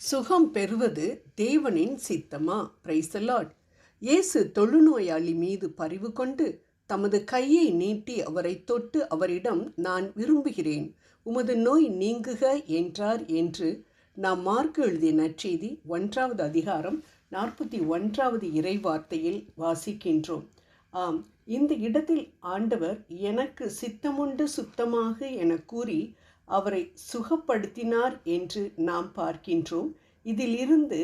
சுகம் பெறுவது தேவனின் சித்தமா? Praise the Lord. இயேசு தொழுநோயாளி மீது பரிவு கொண்டு தமது கையை நீட்டி அவரை தொட்டு அவரிடம், நான் விரும்புகிறேன், உமது நோய் நீங்குக என்றார் என்று நாம் மார்க்கு எழுதிய நற்செய்தி 1வது அதிகாரம் 41வது இறைவார்த்தையில் வாசிக்கின்றோம். ஆம், இந்த இடத்தில் ஆண்டவர் எனக்கு சித்தமுண்டு சுத்தமாக என கூறி அவரை சுகப்படுத்தினார் என்று நாம் பார்க்கின்றோம். இதிலிருந்து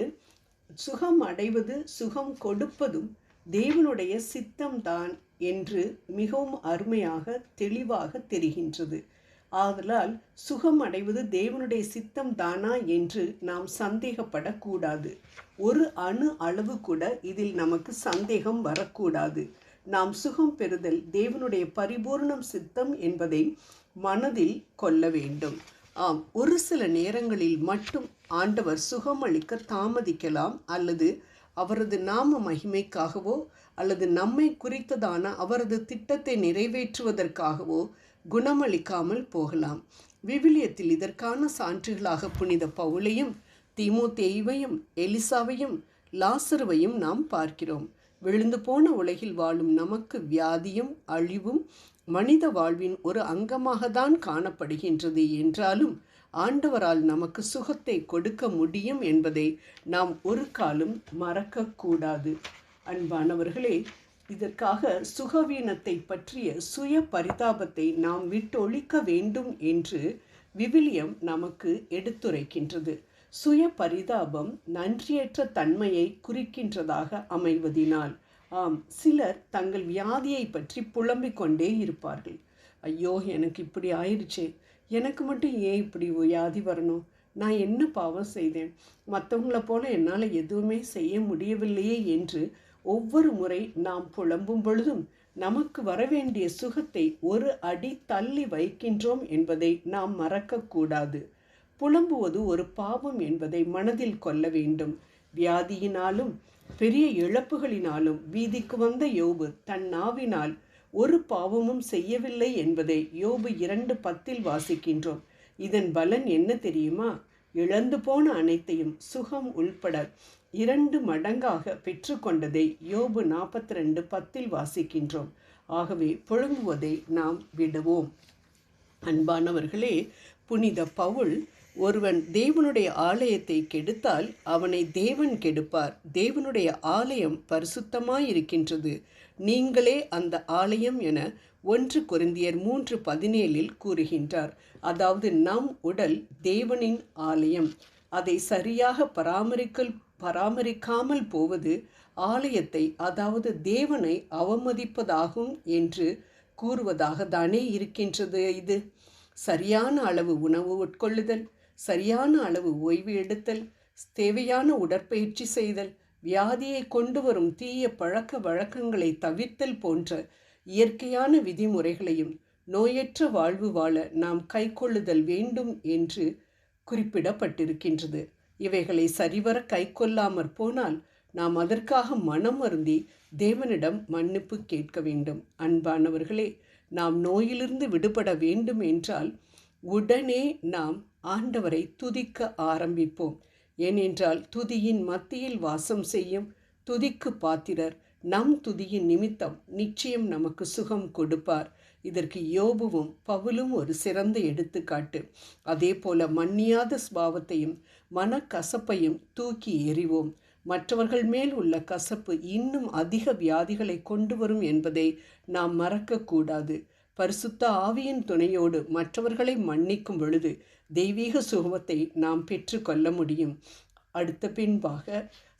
சுகம் அடைவது, சுகம் கொடுப்பதும் தேவனுடைய சித்தம்தான் என்று மிகவும் அருமையாக தெளிவாக தெரிகின்றது. ஆதலால் சுகம் அடைவது தேவனுடைய சித்தம் தானா என்று நாம் சந்தேகப்படக்கூடாது. ஒரு அணு அளவு கூட இதில் நமக்கு சந்தேகம் வரக்கூடாது. நாம் சுகம் பெறுதல் தேவனுடைய பரிபூர்ணம் சித்தம் என்பதை மனதில் கொள்ள வேண்டும். ஆம், ஒரு சில நேரங்களில் மட்டும் ஆண்டவர் சுகமளிக்க தாமதிக்கலாம், அல்லது அவரது நாம மகிமைக்காகவோ அல்லது நம்மை குறித்ததான அவரது திட்டத்தை நிறைவேற்றுவதற்காகவோ குணமளிக்காமல் போகலாம். விவிலியத்தில் இதற்கான சான்றுகளாக புனித பவுலையும் தீமோத்தேயுவையும் எலிசாவையும் லாசருவையும் நாம் பார்க்கிறோம். விழுந்து போன உலகில் வாழும் நமக்கு வியாதியும் அழிவும் மனித வாழ்வின் ஒரு அங்கமாக தான் காணப்படுகின்றது என்றாலும் ஆண்டவரால் நமக்கு சுகத்தை கொடுக்க முடியும் என்பதை நாம் ஒரு காலம் மறக்கக்கூடாது. அன்பானவர்களே, இதற்காக சுகவீனத்தை பற்றிய சுய பரிதாபத்தை நாம் விட்டொழிக்க வேண்டும் என்று விவிலியம் நமக்கு எடுத்துரைக்கின்றது. சுய பரிதாபம் நன்றியற்ற தன்மையை குறிக்கின்றதாக அமைவதினால், ஆம், சிலர் தங்கள் வியாதியை பற்றி புலம்பிக் கொண்டே இருப்பார்கள். ஐயோ, எனக்கு இப்படி ஆயிடுச்சே, எனக்கு மட்டும் ஏன் இப்படி வியாதி வரணும், நான் என்ன பாவம் செய்தேன், மற்றவங்கள போல என்னால் எதுவுமே செய்ய முடியவில்லையே என்று ஒவ்வொரு முறை நாம் புலம்பும் பொழுதும் நமக்கு வரவேண்டிய சுகத்தை ஒரு அடி தள்ளி வைக்கின்றோம் என்பதை நாம் மறக்கக்கூடாது. புலம்புவது ஒரு பாவம் என்பதை மனதில் கொள்ள வேண்டும். வியாதியினாலும் பெரிய இழப்புகளினாலும் வீதிக்கு வந்த யோபு தன் நாவினால் ஒரு பாவமும் செய்யவில்லை என்பதை யோபு 2:10 வாசிக்கின்றோம். இதன் பலன் என்ன தெரியுமா? இழந்து போன அனைத்தையும் சுகம் உள்பட 2 மடங்காக பெற்றுக்கொண்டதை யோபு 42:10 வாசிக்கின்றோம். ஆகவே புலம்புவதை நாம் விடுவோம். அன்பானவர்களே, புனித பவுல், ஒருவன் தேவனுடைய ஆலயத்தை கெடுத்தால் அவனை தேவன் கெடுப்பார், தேவனுடைய ஆலயம் பரிசுத்தமாயிருக்கின்றது, நீங்களே அந்த ஆலயம் என 1 கொரிந்தியர் 3:17 கூறுகின்றார். அதாவது நம் உடல் தேவனின் ஆலயம். அதை சரியாக பராமரிக்காமல் போவது ஆலயத்தை, அதாவது தேவனை அவமதிப்பதாகும் என்று கூறுவதாக தானே இருக்கின்றது. இது சரியான அளவு உணவு உட்கொள்ளுதல், சரியான அளவு ஓய்வு எடுத்தல், தேவையான உடற்பயிற்சி செய்தல், வியாதியை கொண்டு வரும் தீய பழக்க வழக்கங்களை தவிர்த்தல் போன்ற இயற்கையான விதிமுறைகளையும் நோயற்ற வாழ்வு வாழ நாம் கைக்கொள்ளுதல் வேண்டும் என்று குறிப்பிடப்பட்டிருக்கின்றது. இவைகளை சரிவர கைக்கொள்ளாமற் போனால் நாம் அதற்காக மனம் வருந்தி தேவனிடம் மன்னிப்பு கேட்க வேண்டும். அன்பானவர்களே, நாம் நோயிலிருந்து விடுபட வேண்டும் என்றால் உடனே நாம் ஆண்டவரை துதிக்க ஆரம்பிப்போம். ஏனென்றால் துதியின் மத்தியில் வாசம் செய்யும் துதிக்கு பாத்திரர் நம் துதியின் நிமித்தம் நிச்சயம் நமக்கு சுகம் கொடுப்பார். இதற்கு யோபுவும் பவுலும் ஒரு சிறந்த எடுத்துக்காட்டு. அதே போல மன்னியாத சுபாவத்தையும் மனக்கசப்பையும் தூக்கி எறிவோம். மற்றவர்கள் மேல் உள்ள கசப்பு இன்னும் அதிக வியாதிகளை கொண்டு வரும் என்பதை நாம் மறக்கக்கூடாது. பரிசுத்த ஆவியின் துணையோடு மற்றவர்களை மன்னிக்கும் பொழுது தெய்வீக சுகத்தை நாம் பெற்றுக்கொள்ள முடியும். அடுத்த பின்பாக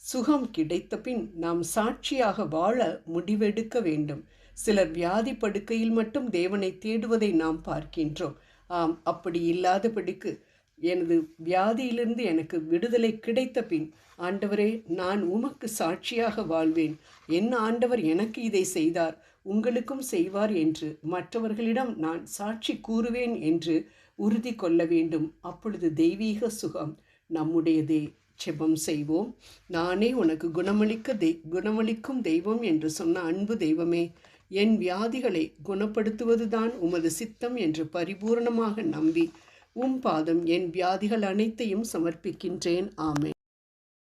சுகம் கிடைத்த பின் நாம் சாட்சியாக வாழ முடிவெடுக்க வேண்டும். சிலர் வியாதி படுக்கையில் மட்டும் தேவனை தேடுவதை நாம் பார்க்கின்றோம். ஆம், அப்படி இல்லாதபடிக்கு எனது வியாதியிலிருந்து எனக்கு விடுதலை கிடைத்த பின், ஆண்டவரே, நான் உமக்கு சாட்சியாக வாழ்வேன், என் ஆண்டவர் எனக்கு இதை செய்தார், உங்களுக்கும் செய்வார் என்று மற்றவர்களிடம் நான் சாட்சி கூறுவேன் என்று உறுதி கொள்ள வேண்டும். அப்பொழுது தெய்வீக சுகம் நம்முடையதே. ஜெபம் செய்வோம். நானே உனக்கு குணமளிக்கும் தெய்வம் என்று சொன்ன அன்பு தெய்வமே, என் வியாதிகளை குணப்படுத்துவதுதான் உமது சித்தம் என்று பரிபூர்ணமாக நம்பி பாதம் என் வியாதிகள் அனைத்தையும் சமர்ப்பிக்கின்றேன். ஆமென்.